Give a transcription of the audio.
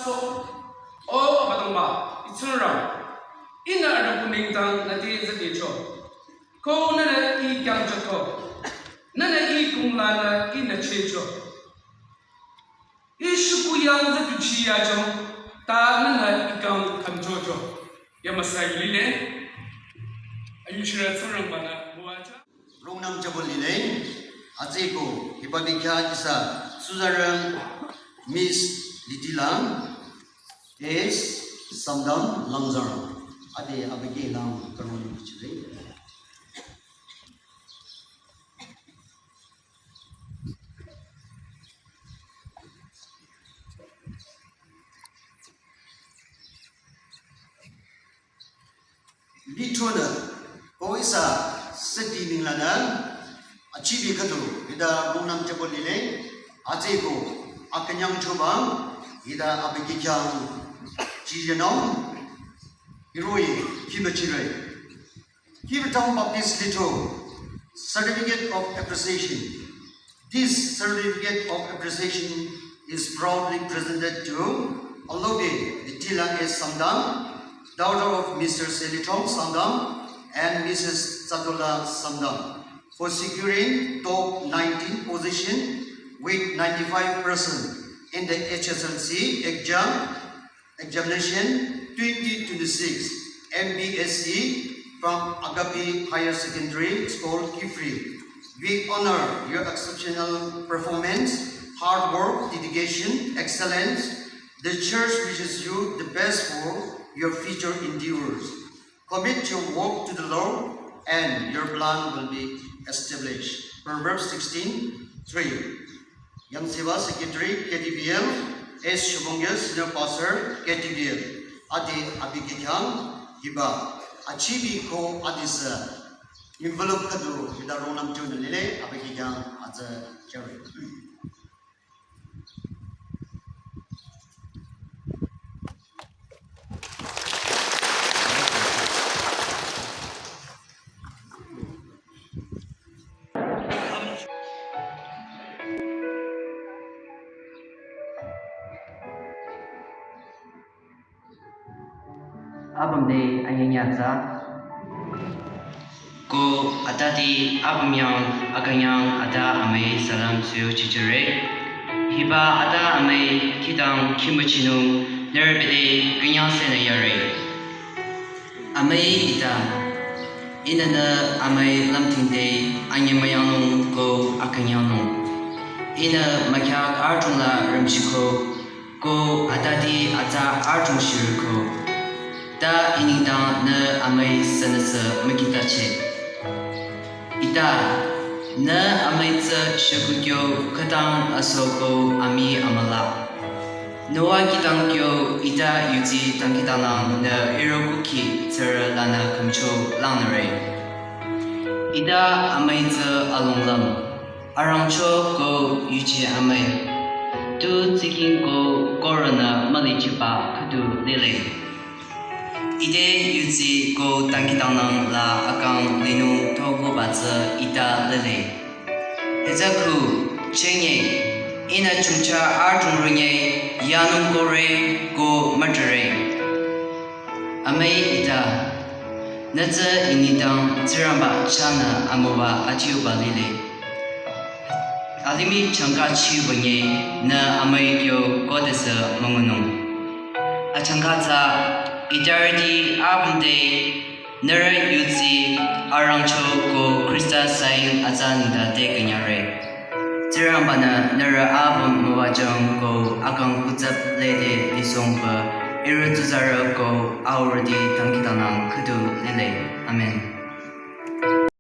So, oh, Abadamba, it's around. In the opening down, that is the teacher. Ko Nana E. Gamjato. Nana E. Kumlana in the church. Ishukuyan the Puchiajo, Ta Nana Ikam Kamjojo. Yamasai Lile. Are you sure it's around Bana? Rongnam Jabolile, Azeko, Hipabika Isa, Suzaran, Miss Litilang, is Samdam Langzar. Ade Abige Lang Karoni Chile. Litona, Oisa, Seti Milana, Achibi Katu, Ida Rongnam Jabolile, Azeko, Akanyang Chobang, Ida Abigikang, Jijanong, Hiroi, Kimachire. Kivatang Baptist Little, Certificate of Appreciation. This Certificate of Appreciation is proudly presented to Alode Ditila S. Samdam, daughter of Mr. Selitong Samdam and Mrs. Sadula Samdam, for securing top 19 position with 95% in the HSLC examination 2026 MBSE from Agape Higher Secondary School, Kifri. We honor your exceptional performance, hard work, dedication, excellence. The church wishes you the best for your future endeavors. Commit your work to the Lord and your plan will be established. Proverbs 16:3. Young Seva Secretary, KTBL, S. Shubongya, Senior Pastor, KTBL, Adi Abigikang, Hiba, Achibi Ko Adisa, Envelope Kadu, Vidaronam Junalile, Abigikang, Adza Jerry. Abam de anyanya ko atati abam yang akanyang ada ame salam suyo chichere hiba ada ame kitang kimachinu nerbede kanyang sena yare ame ita inana ame lamtinde anyamayang ko akanyang ina makyak arjungla ramshiko ko atati ata arjung shirko da inida na amay sanasa magitache. Ita na amay sa shagugyo katang asoko ami amala. Noa kitang kyo ita yuji tang kita lang na irokuki tsara lana kamcho lang na rin. Ita amay sa alonglam. Arangcho ko yuji amay. Tu tsiking ko korona malichipa kadu lele. Ide yuzi ko tangkitanang la akang linu togo batsa ita lele. Hezaku chenye ina chungcha arjung runye yanung gore go matare. Amay ita naza inidang ziramba chana amoba atiuba lele. Alimi changka chi wenye na amay kyo kodesa mangunong. Achangkatsa Idardi abunde nara yuzi arangcho ko Krista saing azanida de kanyare. Zirambana nara abun mawajong ko akang kutsap lede lisongpa irutuzara ko auradi tangkitanang kudu lele. Amen.